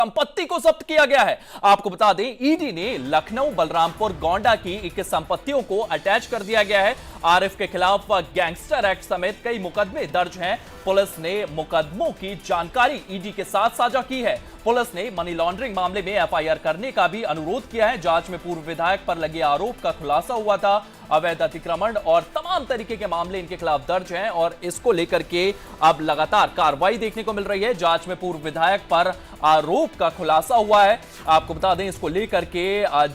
संपत्ति को जब्त किया गया है। आपको बता दें, ईडी ने लखनऊ, बलरामपुर, गोंडा की 21 संपत्तियों को अटैच कर दिया गया है। आरिफ के खिलाफ गैंगस्टर एक्ट समेत कई मुकदमे दर्ज हैं। पुलिस ने मुकदमों की जानकारी ईडी के साथ साझा की है। पुलिस ने मनी लॉन्ड्रिंग मामले में एफआईआर करने का भी अनुरोध किया है। जांच में पूर्व विधायक पर लगे आरोप का खुलासा हुआ था। अवैध अतिक्रमण और तमाम तरीके के मामले इनके खिलाफ दर्ज हैं और इसको लेकर के अब लगातार कार्रवाई देखने को मिल रही है। जांच में पूर्व विधायक पर आरोप का खुलासा हुआ है। आपको बता दें, इसको लेकर के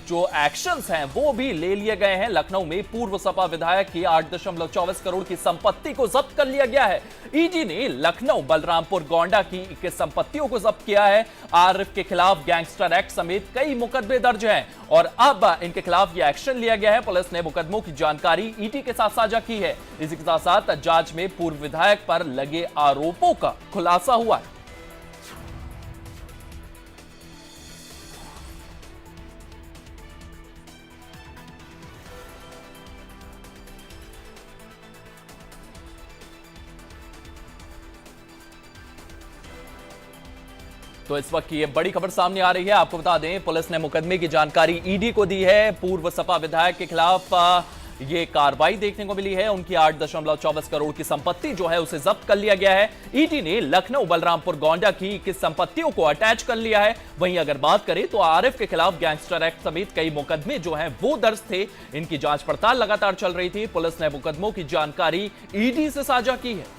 जो एक्शंस हैं वो भी ले लिए गए हैं। लखनऊ में पूर्व सपा विधायक की 8.24 करोड़ की संपत्ति को जब्त कर लिया गया है। ईडी ने लखनऊ, बलरामपुर, गोंडा की 21 संपत्तियों को जब्त किया है। आरिफ के खिलाफ गैंगस्टर एक्ट समेत कई मुकदमे दर्ज हैं और अब इनके खिलाफ यह एक्शन लिया गया है। पुलिस ने मुकदमों की जानकारी ईडी के साथ साझा की है। इसी के साथ साथ जांच में पूर्व विधायक पर लगे आरोपों का खुलासा हुआ है। तो इस वक्त ये बड़ी खबर सामने आ रही है। आपको बता दें, पुलिस ने मुकदमे की जानकारी ईडी को दी है। पूर्व सपा विधायक के खिलाफ ये कार्रवाई देखने को मिली है। उनकी 8.24 करोड़ की संपत्ति जो है उसे जब्त कर लिया गया है। ईडी ने लखनऊ, बलरामपुर, गोंडा की 21 संपत्तियों को अटैच कर लिया है। वहीं अगर बात करें तो आरिफ के खिलाफ गैंगस्टर एक्ट समेत कई मुकदमे जो हैं वो दर्ज थे। इनकी जांच पड़ताल लगातार चल रही थी। पुलिस ने मुकदमों की जानकारी ईडी से साझा की है।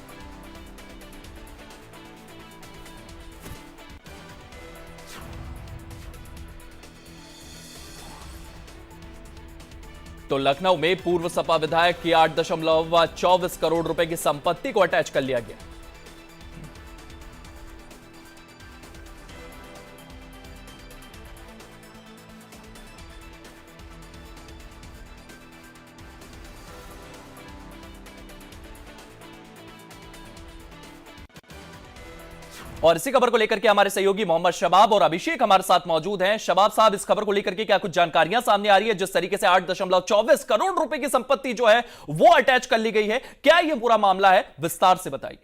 तो लखनऊ में पूर्व सपा विधायक की 8.24 करोड़ रुपए की संपत्ति को अटैच कर लिया गया। और इसी खबर को लेकर के हमारे सहयोगी मोहम्मद शबाब और अभिषेक हमारे साथ मौजूद हैं। शबाब साहब, इस खबर को लेकर के क्या कुछ जानकारियां सामने आ रही है? जिस तरीके से 8.24 करोड़ रुपए की संपत्ति जो है वो अटैच कर ली गई है, क्या ये पूरा मामला है? विस्तार से बताइए।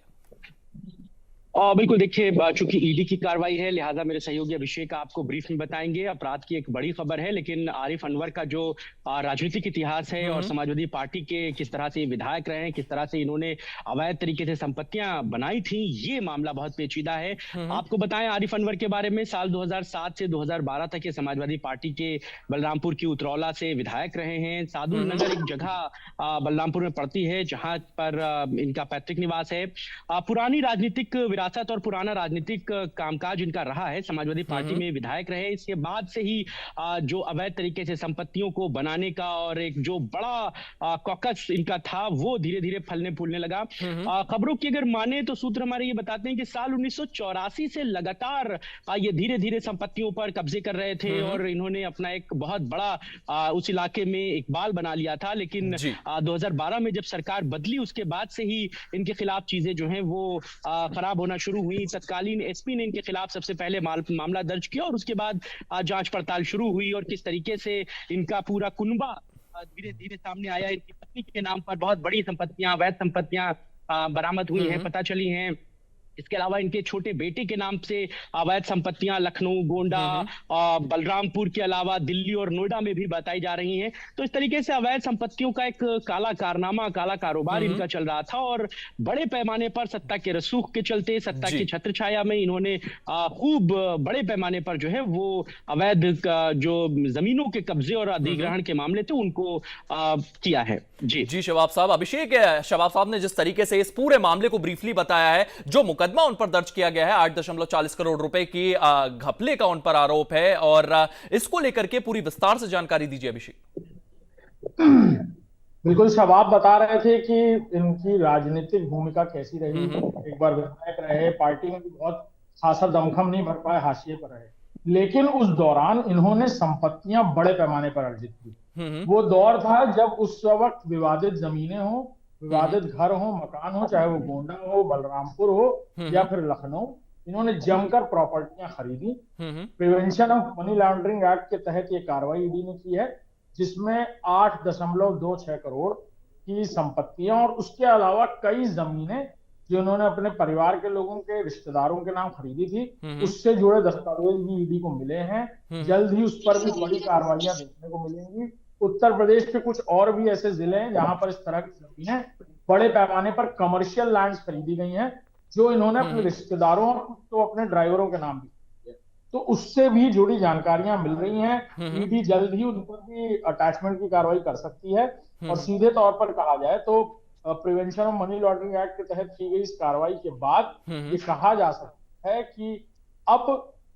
बिल्कुल, देखिए, चूंकि ईडी की कार्रवाई है लिहाजा मेरे सहयोगी अभिषेक आपको ब्रीफ में बताएंगे। अपराध की एक बड़ी खबर है, लेकिन आरिफ अनवर का जो राजनीतिक इतिहास है और समाजवादी पार्टी के किस तरह से विधायक रहे हैं, किस तरह से इन्होंने अवैध तरीके से संपत्तियां बनाई थी, ये मामला बहुत पेचीदा है। आपको बताएं, आरिफ अनवर के बारे में साल 2007 से 2012 तक ये समाजवादी पार्टी के बलरामपुर की उतरौला से विधायक रहे हैं। सादुल नगर एक जगह बलरामपुर में पड़ती है जहां पर इनका पैतृक निवास है। पुरानी राजनीतिक विरासत और पुराना राजनीतिक कामकाज इनका रहा है। समाजवादी पार्टी में विधायक रहे। इसके बाद से ही जो अवैध तरीके से संपत्तियों को बनाने का और एक जो बड़ा कॉकस इनका था वो धीरे धीरे फलने फूलने लगा। खबरों की अगर माने तो सूत्र हमारे ये बताते हैं कि साल 1984 से लगातार ये धीरे धीरे संपत्तियों पर कब्जे कर रहे थे और इन्होंने अपना एक बहुत बड़ा उस इलाके में इकबाल बना लिया था। लेकिन 2012 में जब सरकार बदली उसके बाद से ही इनके खिलाफ चीजें जो हैं वो खराब होना शुरू हुई। तत्कालीन एसपी ने इनके खिलाफ सबसे पहले मामला दर्ज किया और उसके बाद जांच पड़ताल शुरू हुई और किस तरीके से इनका पूरा कुनबा धीरे धीरे सामने आया। इनकी पत्नी के नाम पर बहुत बड़ी संपत्तियां, अवैध संपत्तियां बरामद हुई हैं, पता चली हैं। इसके अलावा इनके छोटे बेटे के नाम से अवैध संपत्तियां लखनऊ, गोंडा, बलरामपुर के अलावा दिल्ली और नोएडा में भी बताई जा रही हैं। तो इस तरीके से अवैध संपत्तियों का एक काला कारनामा, काला कारोबार इनका चल रहा था और बड़े पैमाने पर सत्ता के रसूख के चलते, सत्ता की छत्र छाया में इन्होंने खूब बड़े पैमाने पर जो है वो अवैध जो जमीनों के कब्जे और अधिग्रहण के मामले थे उनको किया है। जी शबाब साहब। अभिषेक, शबाब साहब ने जिस तरीके से इस पूरे मामले को ब्रीफली बताया है, जो मुकदमा उन पर दर्ज किया गया है 8.40 करोड़ रुपए की घपले का उन पर आरोप है, और इसको लेकर के पूरी विस्तार से जानकारी दीजिए अभिषेक। बिल्कुल, शबाब बता रहे थे कि इनकी राजनीतिक भूमिका कैसी रही है। एक बार विधायक रहे, पार्टी में भी बहुत खासा दमखम नहीं भर पाए, हाशिए पर रहे, लेकिन उस दौरान इन्होंने संपत्तियां बड़े पैमाने पर अर्जित की। वो दौर था जब उस वक्त विवादित जमीनें हो, विवादित घर हो, मकान हो, चाहे वो गोंडा हो, बलरामपुर हो या फिर लखनऊ, इन्होंने जमकर प्रॉपर्टियां खरीदी। Prevention of money laundering act के तहत ये कार्रवाई ईडी ने की है, जिसमें 8.26 करोड़ की संपत्तियां और उसके अलावा कई जमीनें जो इन्होंने अपने परिवार के लोगों के रिश्तेदारों के नाम खरीदी थी, उससे जुड़े दस्तावेज भी ईडी को मिले हैं। जल्द ही उस पर भी बड़ी कार्रवाइयां देखने को मिलेंगी। उत्तर प्रदेश के कुछ और भी ऐसे जिले हैं जहां पर इस तरह की जमीनें बड़े पैमाने पर कमर्शियल लैंड्स खरीदी गई हैं, जो इन्होंने अपने रिश्तेदारों और कुछ तो अपने ड्राइवरों के नाम भी खरीदी है। तो उससे भी जुड़ी जानकारियां मिल रही हैं। ईडी जल्द ही उन पर भी अटैचमेंट की कार्रवाई कर सकती है। और सीधे तौर पर कहा जाए तो prevention of money laundering act के तहत की गई इस कार्रवाई के बाद ये कहा जा सकता है कि अब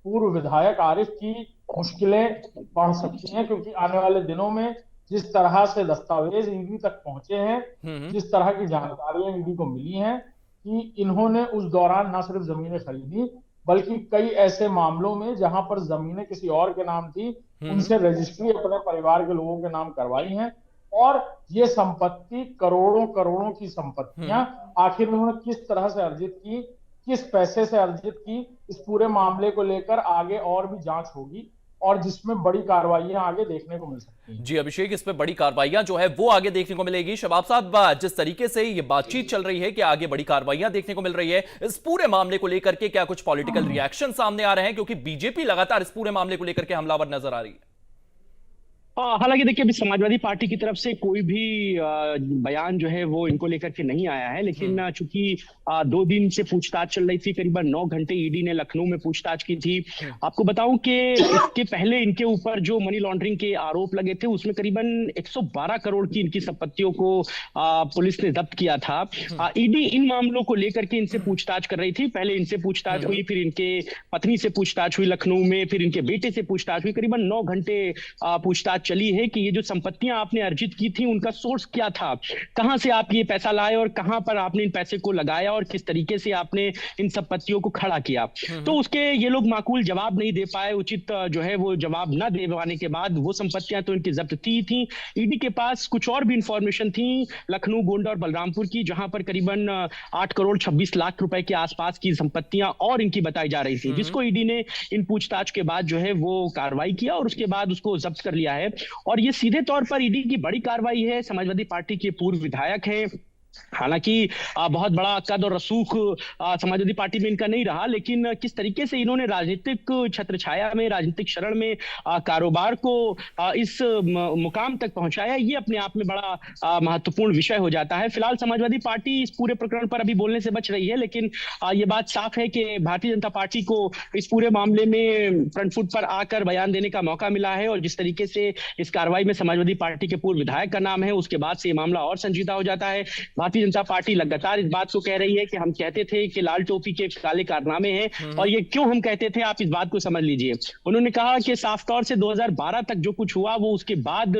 पूर्व विधायक आरिफ की मुश्किलें बढ़ सकती हैं, क्योंकि आने वाले दिनों में जिस तरह से दस्तावेज ईडी तक पहुंचे हैं, जिस तरह की जानकारियां ईडी को मिली हैं कि इन्होंने उस दौरान न सिर्फ जमीनें खरीदी, बल्कि कई ऐसे मामलों में जहां पर जमीनें किसी और के नाम थी, उनसे रजिस्ट्री अपने परिवार के लोगों के नाम करवाई है। और ये संपत्ति करोड़ों करोड़ों की संपत्तियां आखिर उन्होंने किस तरह से अर्जित की, किस पैसे से अर्जित की, इस पूरे मामले को लेकर आगे और भी जांच होगी और जिसमें बड़ी कार्रवाइयां आगे देखने को मिल सकती हैं। जी अभिषेक, इस पे बड़ी कार्रवाइयां जो है वो आगे देखने को मिलेगी। शबाब साहब, जिस तरीके से ये बातचीत चल रही है कि आगे बड़ी कार्रवाइयां देखने को मिल रही है, इस पूरे मामले को लेकर के क्या कुछ पॉलिटिकल रिएक्शन सामने आ रहे हैं? क्योंकि बीजेपी लगातार इस पूरे मामले को लेकर के हमलावर नजर आ रही है। हालांकि देखिए, अभी समाजवादी पार्टी की तरफ से कोई भी बयान जो है वो इनको लेकर के नहीं आया है, लेकिन चूंकि 2 दिन से पूछताछ चल रही थी, करीबन 9 घंटे ईडी ने लखनऊ में पूछताछ की थी। आपको बताऊं कि इसके पहले इनके ऊपर जो मनी लॉन्ड्रिंग के आरोप लगे थे, उसमें करीबन 112 करोड़ की इनकी संपत्तियों को पुलिस ने जब्त किया था। ईडी इन मामलों को लेकर के इनसे पूछताछ कर रही थी। पहले इनसे पूछताछ हुई, फिर इनके पत्नी से पूछताछ हुई लखनऊ में, फिर इनके बेटे से पूछताछ हुई। करीबन 9 घंटे पूछताछ चली है कि ये जो संपत्तियां आपने अर्जित की थी, उनका सोर्स क्या था, कहां से आप ये पैसा लाए और कहां पर आपने इन पैसे को लगाया और किस तरीके से आपने इन संपत्तियों को खड़ा किया। तो उसके ये लोग माकूल जवाब नहीं दे पाए। उचित जो है वो जवाब न दे पाने के बाद वो संपत्तियां तो इनकी जब्त थी। ईडी के पास कुछ और भी इंफॉर्मेशन थी लखनऊ, गोंडा और बलरामपुर की, जहां पर करीबन 8 करोड़ 26 लाख रुपए के आसपास की संपत्तियां और इनकी बताई जा रही थी, जिसको ईडी ने इन पूछताछ के बाद जो है वो कार्रवाई किया और उसके बाद उसको जब्त कर लिया है। और ये सीधे तौर पर ईडी की बड़ी कार्रवाई है। समाजवादी पार्टी के पूर्व विधायक हैं, हालांकि बहुत बड़ा कद और रसूख समाजवादी पार्टी में इनका नहीं रहा, लेकिन किस तरीके से इन्होंने राजनीतिक छत्रछाया में, राजनीतिक शरण में कारोबार को इस मुकाम तक पहुंचाया, ये अपने आप में बड़ा महत्वपूर्ण विषय हो जाता है। फिलहाल समाजवादी पार्टी इस पूरे प्रकरण पर अभी बोलने से बच रही है, लेकिन ये बात साफ है कि भारतीय जनता पार्टी को इस पूरे मामले में फ्रंट फुट पर आकर बयान देने का मौका मिला है। और जिस तरीके से इस कार्रवाई में समाजवादी पार्टी के पूर्व विधायक का नाम है, उसके बाद से ये मामला और संजीदा हो जाता है। भारतीय जनता पार्टी लगातार इस बात को कह रही है कि हम कहते थे कि लाल टोपी के काले कारनामे हैं, और ये क्यों हम कहते थे, आप इस बात को समझ लीजिए। उन्होंने कहा कि साफ तौर से 2012 तक जो कुछ हुआ वो उसके बाद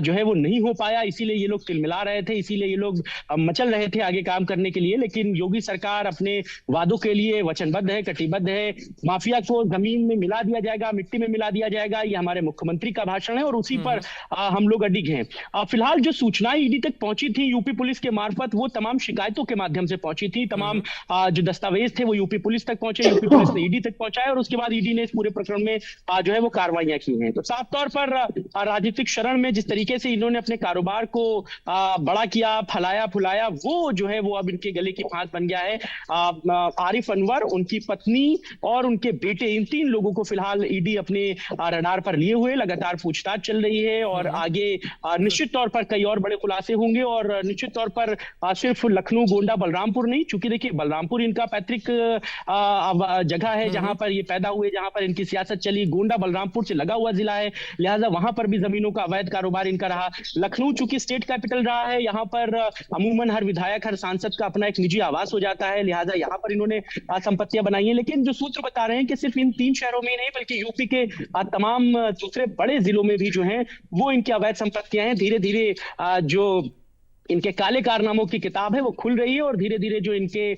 जो है वो नहीं हो पाया, इसीलिए ये लोग तिलमिला रहे थे, इसीलिए ये लोग मचल रहे थे आगे काम करने के लिए। लेकिन योगी सरकार अपने वादों के लिए वचनबद्ध है, कटिबद्ध है। माफिया को जमीन में मिला दिया जाएगा, मिट्टी में मिला दिया जाएगा, ये हमारे मुख्यमंत्री का भाषण है और उसी पर हम लोग अडिग हैं। फिलहाल जो सूचनाएं ईडी तक पहुंची थी यूपी पुलिस के मार्फत, वो तमाम शिकायतों के माध्यम से पहुंची थी। तमाम जो दस्तावेज थे वो यूपी पुलिस तक पहुंचे, यूपी पुलिस ने ईडी तक पहुंचाए और उसके बाद ईडी ने इस पूरे प्रकरण में जो है वो कार्रवाइयां की हैं। तो साफ तौर पर राजनीतिक शरण में जिस तरीके से इन्होंने अपने कारोबार को बड़ा किया, फैलाया फुलाया, वो जो है वो अब इनके गले की फांस बन गया है। आरिफ अनवर, उनकी पत्नी और उनके बेटे, इन 3 लोगों को फिलहाल ईडी अपने रडार पर लिए हुए लगातार पूछताछ चल रही है और आगे निश्चित तौर पर कई और बड़े खुलासे होंगे। और निश्चित तौर पर सिर्फ लखनऊ, गोंडा, बलरामपुर नहीं, चूंकि देखिए बलरामपुर इनका पैतृक जगह है जहां पर ये पैदा हुए, जहां पर इनकी सियासत चली। गोंडा बलरामपुर से लगा हुआ जिला है, लिहाजा वहां पर भी जमीनों का अवैध कारोबार इनका रहा। लखनऊ चूंकि स्टेट कैपिटल रहा है, यहाँ पर अमूमन हर विधायक, हर सांसद का अपना एक निजी आवास हो जाता है, लिहाजा यहाँ पर इन्होंने संपत्तियां बनाई हैं। लेकिन जो सूत्र बता रहे हैं कि सिर्फ इन 3 शहरों में नहीं बल्कि यूपी के तमाम दूसरे बड़े जिलों में भी जो है वो इनकी अवैध संपत्तियां हैं। धीरे धीरे जो इनके काले कारनामों की किताब है वो खुल रही है और धीरे धीरे जो इनके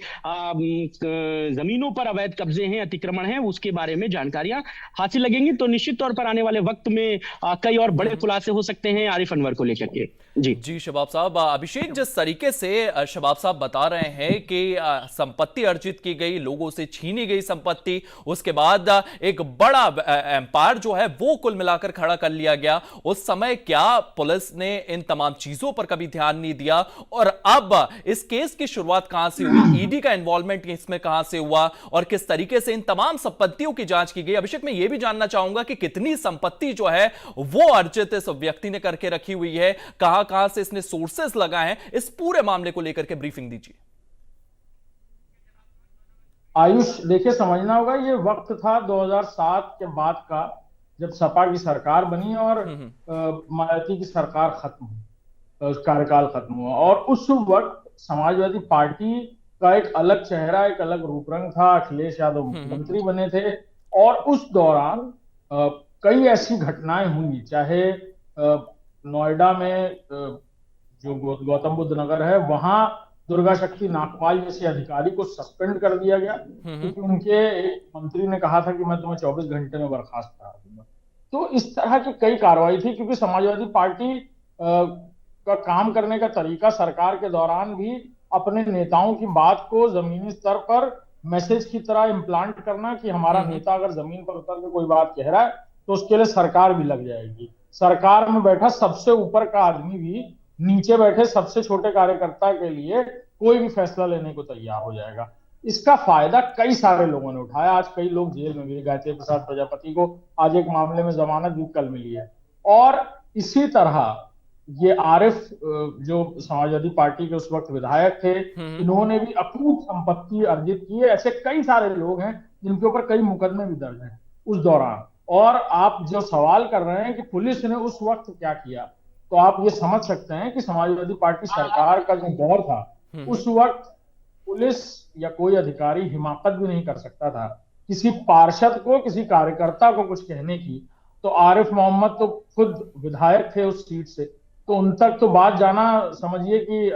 जमीनों पर अवैध कब्जे हैं, अतिक्रमण हैं, उसके बारे में जानकारियां हासिल लगेंगी। तो निश्चित तौर पर आने वाले वक्त में कई और बड़े खुलासे हो सकते हैं आरिफ अनवर को लेकर के। जी शबाब साहब, अभिषेक, जिस तरीके से शबाब साहब बता रहे हैं कि संपत्ति अर्जित की गई, लोगों से छीनी गई संपत्ति, उसके बाद एक बड़ा एम्पायर जो है वो कुल मिलाकर खड़ा कर लिया गया, उस समय क्या पुलिस ने इन तमाम चीजों पर कभी ध्यान नहीं दिया, और अब इस केस की शुरुआत कहां से हुई, ईडी का इन्वॉल्वमेंट इसमें कहां से हुआ और किस तरीके से इन तमाम संपत्तियों की जांच की गई। अभिषेक, मैं यह भी जानना चाहूंगा कि कितनी संपत्ति जो है वो अर्जित इस व्यक्ति ने करके रखी हुई है, कहां कहां से इसने सोर्सेस लगाए हैं, इस पूरे मामले को लेकर के ब्रीफिंग दीजिए। आयुष, देखिए समझना होगा, ये वक्त था 2007 के बाद का, जब सपा की सरकार बनी और मायावती की सरकार खत्म हुई, कार्यकाल खत्म हुआ, और उस वक्त समाजवादी पार्टी का एक अलग चेहरा, एक अलग रूप रंग था। अखिलेश यादव मुख्यमंत्री बने थे और उस दौरान कई ऐसी घटनाएं हुई, चाहे नोएडा में जो गौतम बुद्ध नगर है, वहां दुर्गा शक्ति नागपाल जैसे अधिकारी को सस्पेंड कर दिया गया क्योंकि उनके एक मंत्री ने कहा था कि मैं तुम्हें 24 घंटे में बर्खास्त करा दूंगा। तो इस तरह की कई कार्रवाई थी, क्योंकि समाजवादी पार्टी का काम करने का तरीका सरकार के दौरान भी अपने नेताओं की बात को जमीनी स्तर पर मैसेज की तरह इम्प्लांट करना कि हमारा नेता अगर जमीन पर उतर के कोई बात कह रहा है तो उसके लिए सरकार भी लग जाएगी। सरकार में बैठा सबसे ऊपर का आदमी भी नीचे बैठे सबसे छोटे कार्यकर्ता के लिए कोई भी फैसला लेने को तैयार हो जाएगा। इसका फायदा कई सारे लोगों ने उठाया। आज कई लोग जेल में भी, गायत्री प्रसाद प्रजापति को आज एक मामले में जमानत भी कल मिली है। और इसी तरह ये आरिफ जो समाजवादी पार्टी के उस वक्त विधायक थे, इन्होंने भी अकूत संपत्ति अर्जित की है। ऐसे कई सारे लोग हैं जिनके ऊपर कई मुकदमे भी दर्ज हैं उस दौरान। और आप जो सवाल कर रहे हैं कि पुलिस ने उस वक्त क्या किया, तो आप ये समझ सकते हैं कि समाजवादी पार्टी सरकार का जो दौर था, उस वक्त पुलिस या कोई अधिकारी हिमाकत भी नहीं कर सकता था किसी पार्षद को, किसी कार्यकर्ता को कुछ कहने की। तो आरिफ मोहम्मद तो खुद विधायक थे उस सीट से, तो उन तक तो बात जाना समझिए कि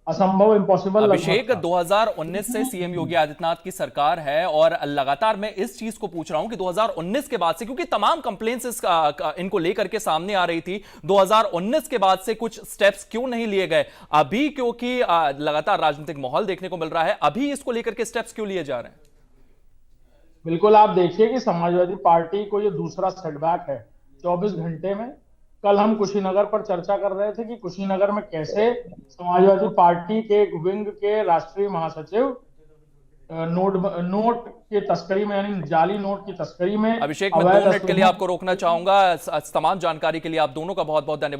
असंभव, इम्पॉसिबल। अभिषेक, 2019 से सीएम योगी आदित्यनाथ की सरकार है और लगातार मैं इस चीज को पूछ रहा हूं कि 2019 के बाद से, क्योंकि तमाम कंप्लेंट्स इनको लेकर के सामने आ रही थी, 2019 के बाद से कुछ स्टेप्स क्यों नहीं लिए गए अभी? क्योंकि लगातार राजनीतिक माहौल देखने को मिल रहा है, अभी इसको लेकर के स्टेप्स क्यों लिए जा रहे हैं? बिल्कुल, आप देखिए कि समाजवादी पार्टी को ये दूसरा सेटबैक है 24 घंटे में। कल हम कुशीनगर पर चर्चा कर रहे थे कि कुशीनगर में कैसे समाजवादी पार्टी के एक विंग के राष्ट्रीय महासचिव नोट की तस्करी में, यानी जाली नोट की तस्करी में। अभिषेक, मैं 2 मिनट के लिए आपको रोकना चाहूंगा। तमाम जानकारी के लिए आप दोनों का बहुत बहुत धन्यवाद।